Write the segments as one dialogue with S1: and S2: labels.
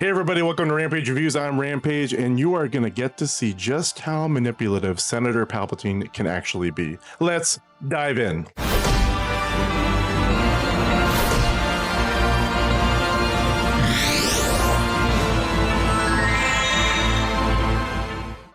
S1: Hey everybody, welcome to Rampage Reviews. I'm Rampage, and you are going to get to see just how manipulative Senator Palpatine can actually be. Let's dive in.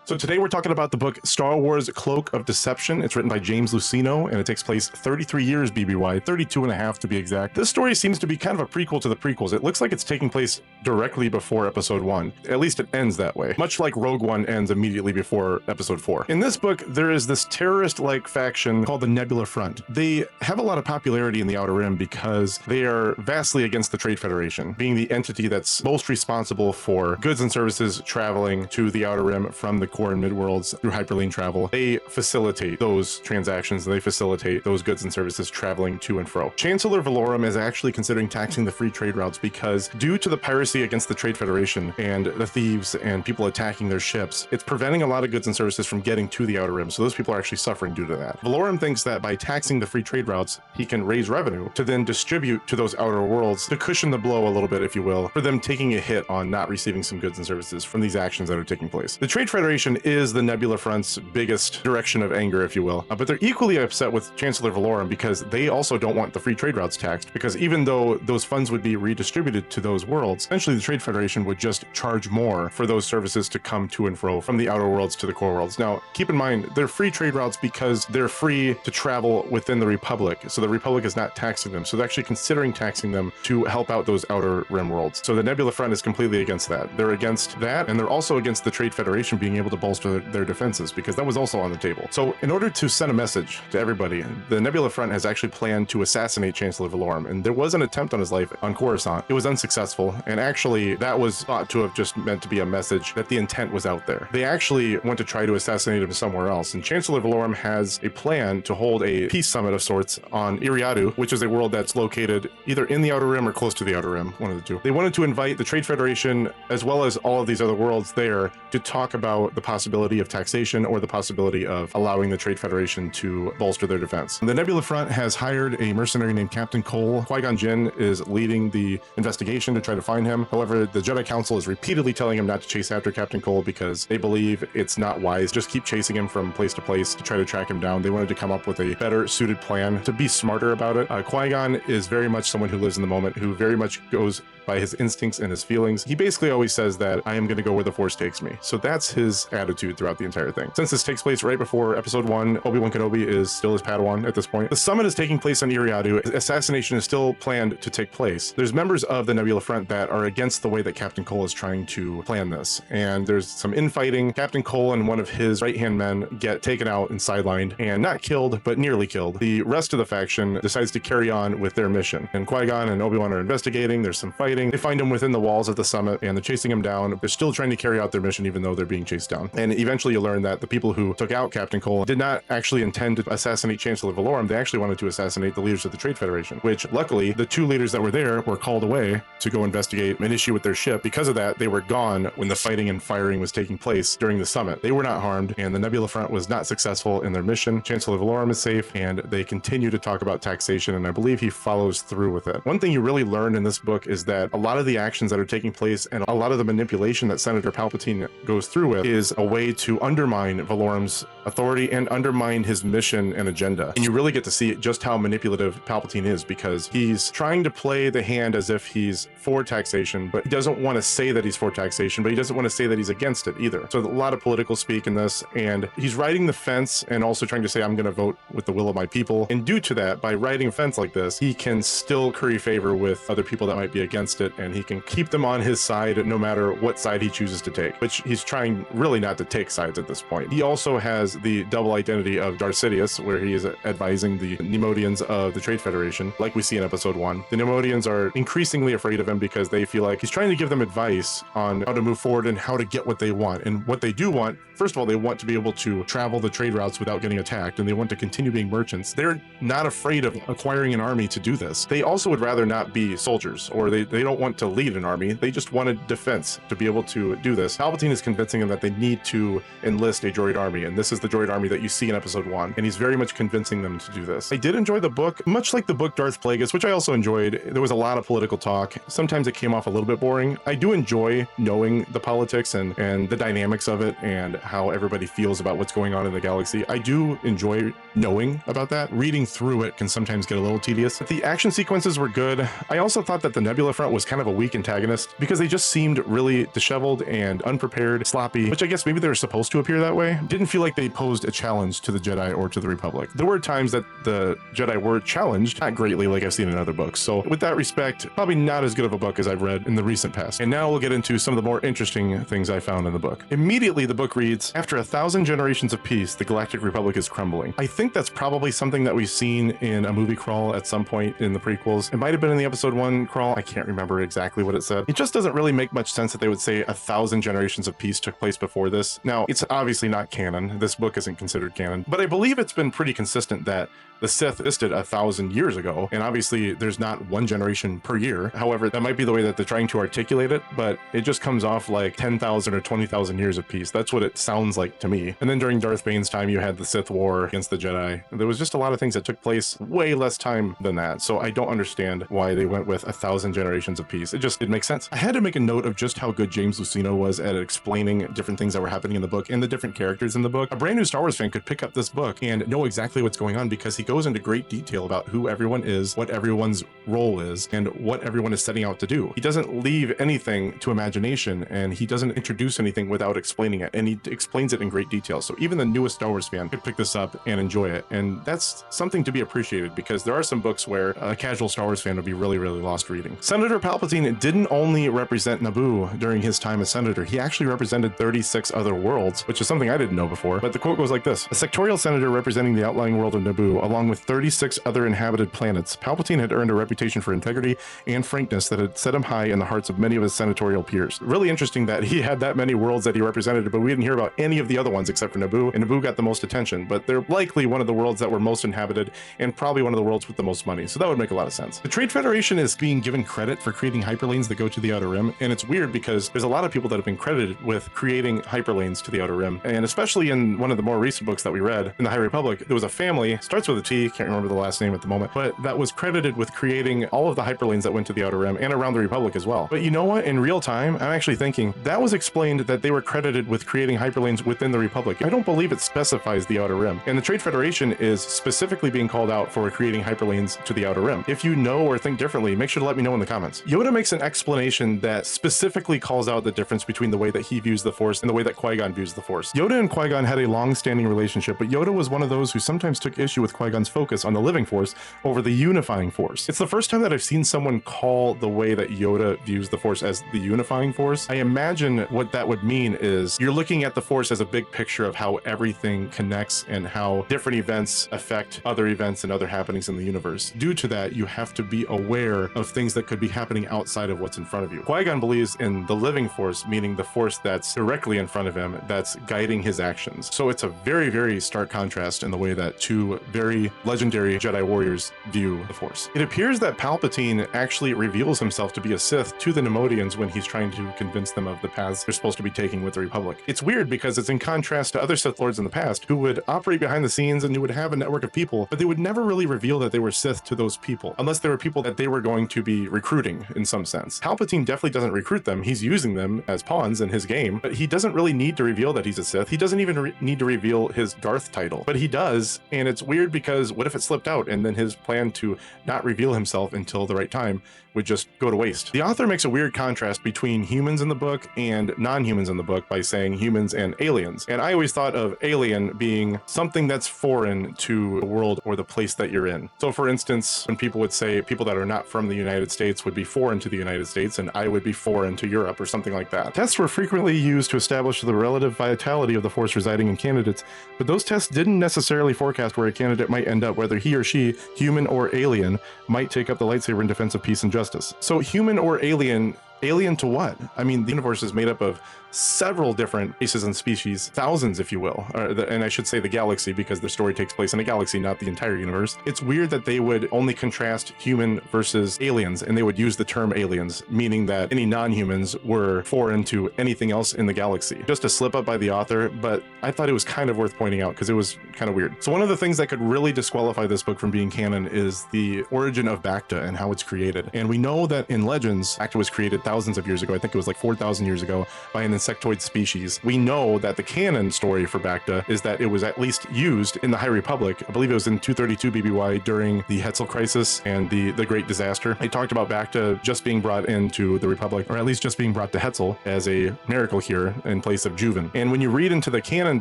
S1: So today we're talking about the book Star Wars Cloak of Deception. It's written by James Luceno, and it takes place 33 years BBY, 32 and a half to be exact. This story seems to be kind of a prequel to the prequels. It looks like it's taking place directly before Episode 1. At least it ends that way, much like Rogue One ends immediately before Episode 4. In this book, there is this terrorist-like faction called the Nebula Front. They have a lot of popularity in the Outer Rim because they are vastly against the Trade Federation, being the entity that's most responsible for goods and services traveling to the Outer Rim from the core and midworlds through hyperlane travel. They facilitate those transactions. They facilitate those goods and services traveling to and fro. Chancellor Valorum is actually considering taxing the free trade routes because due to the piracy against the Trade Federation and the thieves and people attacking their ships, it's preventing a lot of goods and services from getting to the Outer Rim. So those people are actually suffering due to that. Valorum thinks that by taxing the free trade routes, he can raise revenue to then distribute to those outer worlds to cushion the blow a little bit, if you will, for them taking a hit on not receiving some goods and services from these actions that are taking place. The Trade Federation is the Nebula Front's biggest direction of anger, if you will, but they're equally upset with Chancellor Valorum because they also don't want the free trade routes taxed, because even though those funds would be redistributed to those worlds, essentially the Trade Federation would just charge more for those services to come to and fro from the outer worlds to the core worlds. Now, keep in mind, they're free trade routes because they're free to travel within the Republic, so the Republic is not taxing them, so they're actually considering taxing them to help out those outer rim worlds. So the Nebula Front is completely against that. They're against that, and they're also against the Trade Federation being able to bolster their defenses, because that was also on the table. So in order to send a message to everybody, the Nebula Front has actually planned to assassinate Chancellor Valorum, and there was an attempt on his life on Coruscant. It was unsuccessful, and actually that was thought to have just meant to be a message that the intent was out there. They actually went to try to assassinate him somewhere else, and Chancellor Valorum has a plan to hold a peace summit of sorts on Iriadu, which is a world that's located either in the Outer Rim or close to the Outer Rim, one of the two. They wanted to invite the Trade Federation as well as all of these other worlds there to talk about the possibility of taxation or the possibility of allowing the Trade Federation to bolster their defense. The Nebula Front has hired a mercenary named Captain Cole. Qui-Gon Jinn is leading the investigation to try to find him. However, the Jedi Council is repeatedly telling him not to chase after Captain Cole because they believe it's not wise. Just keep chasing him from place to place to try to track him down. They wanted to come up with a better suited plan to be smarter about it. Qui-Gon is very much someone who lives in the moment, who very much goes by his instincts and his feelings. He basically always says that I am going to go where the Force takes me. So that's his attitude throughout the entire thing. Since this takes place right before Episode 1, Obi-Wan Kenobi is still his Padawan at this point. The summit is taking place on Iriadu. Assassination is still planned to take place. There's members of the Nebula Front that are against the way that Captain Cole is trying to plan this, and there's some infighting. Captain Cole and one of his right-hand men get taken out and sidelined, and not killed, but nearly killed. The rest of the faction decides to carry on with their mission, and Qui-Gon and Obi-Wan are investigating. There's some fighting. They find him within the walls of the summit, and they're chasing him down. They're still trying to carry out their mission, even though they're being chased down. And eventually you learn that the people who took out Captain Cole did not actually intend to assassinate Chancellor Valorum. They actually wanted to assassinate the leaders of the Trade Federation, which luckily the two leaders that were there were called away to go investigate an issue with their ship. Because of that, they were gone when the fighting and firing was taking place during the summit. They were not harmed, and the Nebula Front was not successful in their mission. Chancellor Valorum is safe, and they continue to talk about taxation, and I believe he follows through with it. One thing you really learn in this book is that a lot of the actions that are taking place and a lot of the manipulation that Senator Palpatine goes through with is a way to undermine Valorum's authority and undermine his mission and agenda. And you really get to see just how manipulative Palpatine is, because he's trying to play the hand as if he's for taxation, but he doesn't want to say that he's for taxation, but he doesn't want to say that he's against it either. So a lot of political speak in this, and he's riding the fence and also trying to say, I'm going to vote with the will of my people. And due to that, by riding a fence like this, he can still curry favor with other people that might be against it, and he can keep them on his side no matter what side he chooses to take, which he's trying really not to take sides at this point. He also has the double identity of Darth Sidious, where he is advising the Neimoidians of the Trade Federation, like we see in Episode 1. The Neimoidians are increasingly afraid of him because they feel like he's trying to give them advice on how to move forward and how to get what they want. And what they do want, first of all, they want to be able to travel the trade routes without getting attacked, and they want to continue being merchants. They're not afraid of acquiring an army to do this. They also would rather not be soldiers, or they don't want to lead an army. They just wanted defense to be able to do this. Palpatine is convincing them that they need to enlist a droid army, and this is the droid army that you see in episode 1, and he's very much convincing them to do this. I did enjoy the book, much like the book Darth Plagueis, which I also enjoyed. There was a lot of political talk. Sometimes it came off a little bit boring. I do enjoy knowing the politics and the dynamics of it and how everybody feels about what's going on in the galaxy. I do enjoy knowing about that. Reading through it can sometimes get a little tedious. But the action sequences were good. I also thought that the Nebula Front was kind of a weak antagonist because they just seemed really disheveled and unprepared, sloppy, which I guess maybe they were supposed to appear that way. Didn't feel like they posed a challenge to the Jedi or to the Republic. There were times that the Jedi were challenged, not greatly like I've seen in other books. So with that respect, probably not as good of a book as I've read in the recent past. And now we'll get into some of the more interesting things I found in the book. Immediately, the book reads, after 1,000 generations of peace, the Galactic Republic is crumbling. I think that's probably something that we've seen in a movie crawl at some point in the prequels. It might have been in the episode 1 crawl. I can't remember exactly what it said. It just doesn't really make much sense that they would say 1,000 generations of peace took place before this. Now, it's obviously not canon. This book isn't considered canon, but I believe it's been pretty consistent that the Sith existed 1,000 years ago, and obviously there's not one generation per year. However, that might be the way that they're trying to articulate it, but it just comes off like 10,000 or 20,000 years of peace. That's what it sounds like to me. And then during Darth Bane's time, you had the Sith War against the Jedi. There was just a lot of things that took place way less time than that, so I don't understand why they went with 1,000 generations of peace. It makes sense. I had to make a note of just how good James Luceno was at explaining different things that were happening in the book and the different characters in the book. A brand new Star Wars fan could pick up this book and know exactly what's going on because he goes into great detail about who everyone is, what everyone's role is, and what everyone is setting out to do. He doesn't leave anything to imagination, and he doesn't introduce anything without explaining it, and he explains it in great detail. So even the newest Star Wars fan could pick this up and enjoy it, and that's something to be appreciated because there are some books where a casual Star Wars fan would be really, really lost reading. Senator Palpatine didn't only represent Naboo during his time as senator, he actually represented 36 other worlds, which is something I didn't know before, but the quote goes like this: a sectorial senator representing the outlying world of Naboo, along with 36 other inhabited planets, Palpatine had earned a reputation for integrity and frankness that had set him high in the hearts of many of his senatorial peers. Really interesting that he had that many worlds that he represented, but we didn't hear about any of the other ones except for Naboo, and Naboo got the most attention, but they're likely one of the worlds that were most inhabited and probably one of the worlds with the most money, so that would make a lot of sense. The Trade Federation is being given credit for creating hyperlanes that go to the Outer Rim, and it's weird because there's a lot of people that have been credited with creating hyperlanes to the Outer Rim, and especially in one of the more recent books that we read, in the High Republic, there was a family, starts with a T, can't remember the last name at the moment, but that was credited with creating all of the hyperlanes that went to the Outer Rim and around the Republic as well. But you know what? In real time, I'm actually thinking that was explained that they were credited with creating hyperlanes within the Republic. I don't believe it specifies the Outer Rim, and the Trade Federation is specifically being called out for creating hyperlanes to the Outer Rim. If you know or think differently, make sure to let me know in the comments. Yoda makes an explanation that specifically calls out the difference between the way that he views the Force and the way that Qui-Gon views the Force. Yoda and Qui-Gon had a long-standing relationship, but Yoda was one of those who sometimes took issue with Qui-Gon's focus on the living Force over the unifying Force. It's the first time that I've seen someone call the way that Yoda views the Force as the unifying Force. I imagine what that would mean is you're looking at the Force as a big picture of how everything connects and how different events affect other events and other happenings in the universe. Due to that, you have to be aware of things that could be happening outside of what's in front of you. Qui-Gon believes in the living Force, meaning the Force that's directly in front of him, that's guiding his actions. So it's a very, very stark contrast in the way that two very legendary Jedi warriors view the Force. It appears that Palpatine actually reveals himself to be a Sith to the Neimoidians when he's trying to convince them of the paths they're supposed to be taking with the Republic. It's weird because it's in contrast to other Sith Lords in the past who would operate behind the scenes and who would have a network of people, but they would never really reveal that they were Sith to those people, unless they were people that they were going to be recruiting in some sense. Palpatine definitely doesn't recruit them. He's using them as pawns in his game, but he doesn't really need to reveal that he's a Sith. He doesn't even need to reveal his Darth title, but he does, and it's weird because what if it slipped out and then his plan to not reveal himself until the right time would just go to waste. The author makes a weird contrast between humans in the book and non-humans in the book by saying humans and aliens. And I always thought of alien being something that's foreign to the world or the place that you're in. So for instance, when people would say people that are not from the United States would be foreign to the United States and I would be foreign to Europe or something like that. Tests were frequently used to establish the relative vitality of the Force residing in candidates, but those tests didn't necessarily forecast where a candidate might end up, whether he or she, human or alien, might take up the lightsaber in defense of peace and justice. So human or alien to what? I mean, the universe is made up of several different races and species, thousands if you will, and I should say the galaxy because the story takes place in a galaxy, not the entire universe. It's weird that they would only contrast human versus aliens, and they would use the term aliens, meaning that any non-humans were foreign to anything else in the galaxy. Just a slip up by the author, but I thought it was kind of worth pointing out because it was kind of weird. So one of the things that could really disqualify this book from being canon is the origin of Bacta and how it's created. And we know that in Legends, Bacta was created thousands of years ago. I think it was like 4,000 years ago by an insectoid species. We know that the canon story for Bacta is that it was at least used in the High Republic. I believe it was in 232 BBY during the Hetzel crisis and the Great Disaster. They talked about Bacta just being brought into the Republic, or at least just being brought to Hetzel as a miracle here in place of Juven. And when you read into the canon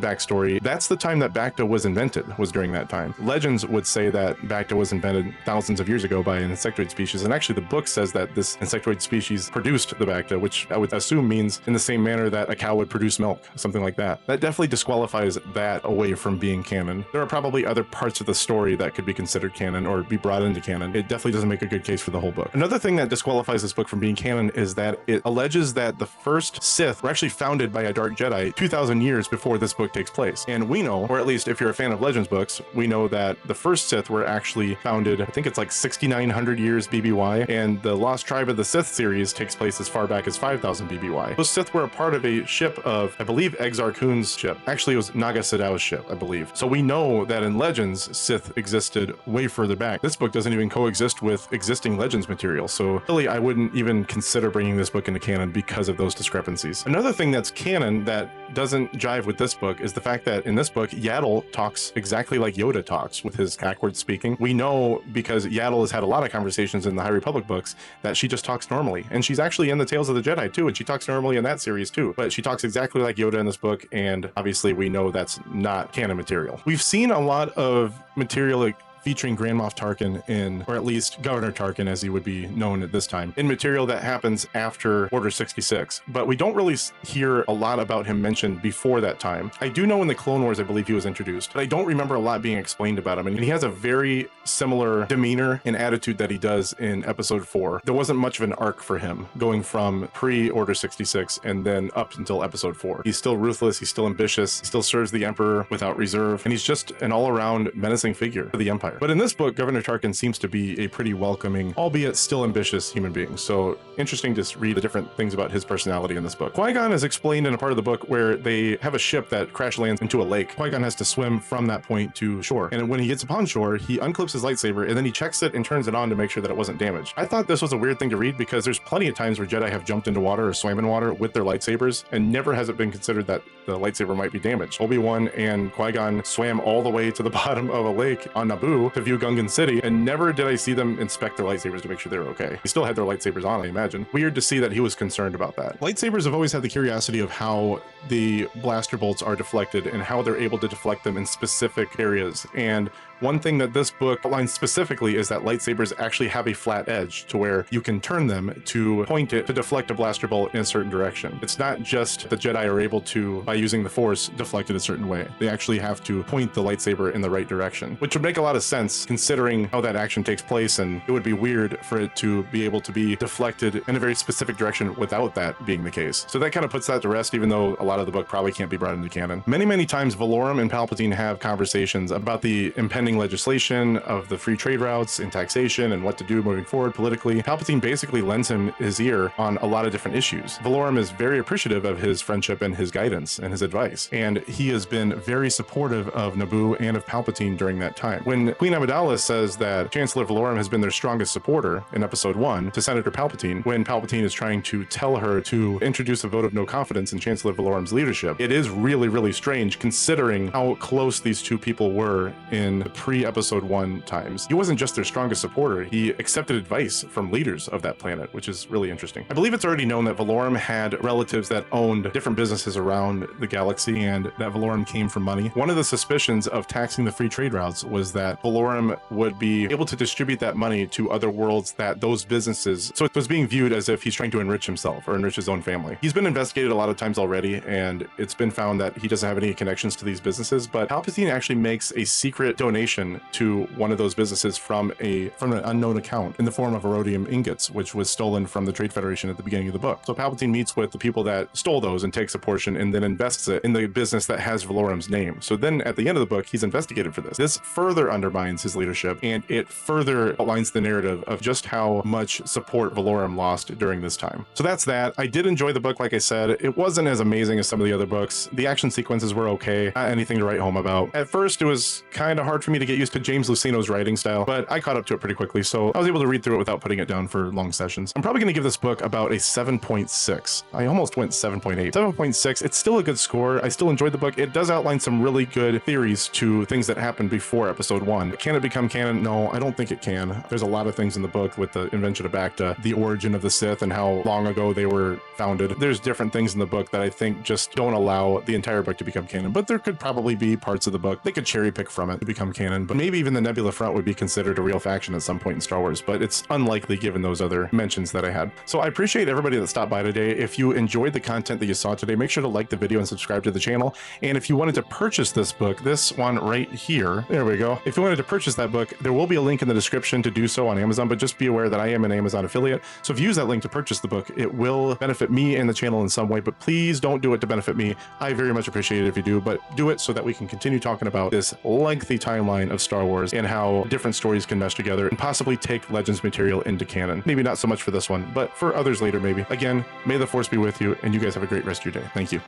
S1: backstory, that's the time that Bacta was invented, was during that time. Legends would say that Bacta was invented thousands of years ago by an insectoid species, and actually the book says that this insectoid species produced the Bacta, which I would assume means in the same manner that a cow would produce milk, something like that. That definitely disqualifies that away from being canon. There are probably other parts of the story that could be considered canon or be brought into canon. It definitely doesn't make a good case for the whole book. Another thing that disqualifies this book from being canon is that it alleges that the first Sith were actually founded by a Dark Jedi 2,000 years before this book takes place. And we know, or at least if you're a fan of Legends books, we know that the first Sith were actually founded, I think it's like 6,900 years BBY, and the Lost Tribe of the Sith series takes place as far back as 5,000 BBY. Those Sith were a part of a ship of, I believe, Exar Kun's ship. Actually, it was Naga Sadow's ship, I believe. So we know that in Legends, Sith existed way further back. This book doesn't even coexist with existing Legends material, so really I wouldn't even consider bringing this book into canon because of those discrepancies. Another thing that's canon that doesn't jive with this book is the fact that in this book, Yaddle talks exactly like Yoda talks with his backward speaking. We know because Yaddle has had a lot of conversations in the High Republic books that she just talks normally, and she's actually in the Tales of the Jedi too, and she talks normally in that series too, but she talks exactly like Yoda in this book, and obviously we know that's not canon material. We've seen a lot of material like featuring Grand Moff Tarkin in, or at least Governor Tarkin as he would be known at this time, in material that happens after Order 66. But we don't really hear a lot about him mentioned before that time. I do know in the Clone Wars, I believe he was introduced, but I don't remember a lot being explained about him. And he has a very similar demeanor and attitude that he does in Episode 4. There wasn't much of an arc for him going from pre-Order 66 and then up until Episode 4. He's still ruthless, he's still ambitious, he still serves the Emperor without reserve, and he's just an all-around menacing figure for the Empire. But in this book, Governor Tarkin seems to be a pretty welcoming, albeit still ambitious human being. So interesting to read the different things about his personality in this book. Qui-Gon is explained in a part of the book where they have a ship that crash lands into a lake. Qui-Gon has to swim from that point to shore. And when he gets upon shore, he unclips his lightsaber and then he checks it and turns it on to make sure that it wasn't damaged. I thought this was a weird thing to read because there's plenty of times where Jedi have jumped into water or swam in water with their lightsabers, and never has it been considered that the lightsaber might be damaged. Obi-Wan and Qui-Gon swam all the way to the bottom of a lake on Naboo to view Gungan City, and never did I see them inspect their lightsabers to make sure they were okay. They still had their lightsabers on, I imagine. Weird to see that he was concerned about that. Lightsabers have always had the curiosity of how the blaster bolts are deflected and how they're able to deflect them in specific areas. And one thing that this book outlines specifically is that lightsabers actually have a flat edge to where you can turn them to point it to deflect a blaster bolt in a certain direction. It's not just the Jedi are able to, by using the Force, deflect it a certain way. They actually have to point the lightsaber in the right direction, which would make a lot of sense considering how that action takes place, and it would be weird for it to be able to be deflected in a very specific direction without that being the case. So that kind of puts that to rest, even though a lot of the book probably can't be brought into canon. Many times Valorum and Palpatine have conversations about the impending legislation of the free trade routes and taxation and what to do moving forward politically. Palpatine basically lends him his ear on a lot of different issues. Valorum is very appreciative of his friendship and his guidance and his advice, and he has been very supportive of Naboo and of Palpatine during that time. When Queen Amidala says that Chancellor Valorum has been their strongest supporter in Episode 1 to Senator Palpatine, when Palpatine is trying to tell her to introduce a vote of no confidence in Chancellor Valorum's leadership, it is really strange considering how close these two people were in the pre-Episode 1 times. He wasn't just their strongest supporter, he accepted advice from leaders of that planet, which is really interesting. I believe it's already known that Valorum had relatives that owned different businesses around the galaxy and that Valorum came from money. One of the suspicions of taxing the free trade routes was that Valorum would be able to distribute that money to other worlds that those businesses, so it was being viewed as if he's trying to enrich himself or enrich his own family. He's been investigated a lot of times already, and it's been found that he doesn't have any connections to these businesses, but Palpatine actually makes a secret donation donation to one of those businesses from an unknown account in the form of Erodium ingots, which was stolen from the Trade Federation at the beginning of the book. So Palpatine meets with the people that stole those and takes a portion and then invests it in the business that has Valorum's name. So then at the end of the book, he's investigated for this. This further undermines his leadership, and it further outlines the narrative of just how much support Valorum lost during this time. So that's that. I did enjoy the book, like I said. It wasn't as amazing as some of the other books. The action sequences were okay, not anything to write home about. At first, it was kind of hard for me to get used to James Luceno's writing style, but I caught up to it pretty quickly, so I was able to read through it without putting it down for long sessions. I'm probably going to give this book about a 7.6. I almost went 7.8. 7.6, it's still a good score. I still enjoyed the book. It does outline some really good theories to things that happened before episode 1. Can it become canon? No, I don't think it can. There's a lot of things in the book with the invention of Bacta, the origin of the Sith, and how long ago they were founded. There's different things in the book that I think just don't allow the entire book to become canon, but there could probably be parts of the book they could cherry pick from it to become canon. But maybe even the Nebula Front would be considered a real faction at some point in Star Wars, but it's unlikely given those other mentions that I had. So I appreciate everybody that stopped by today. If you enjoyed the content that you saw today, make sure to like the video and subscribe to the channel. And if you wanted to purchase this book, this one right here, there we go. If you wanted to purchase that book, there will be a link in the description to do so on Amazon, but just be aware that I am an Amazon affiliate. So if you use that link to purchase the book, it will benefit me and the channel in some way, but please don't do it to benefit me. I very much appreciate it if you do, but do it so that we can continue talking about this lengthy timeline of Star Wars and how different stories can mesh together and possibly take Legends material into canon. Maybe not so much for this one, but for others later maybe. Again, may the Force be with you, and you guys have a great rest of your day. Thank you.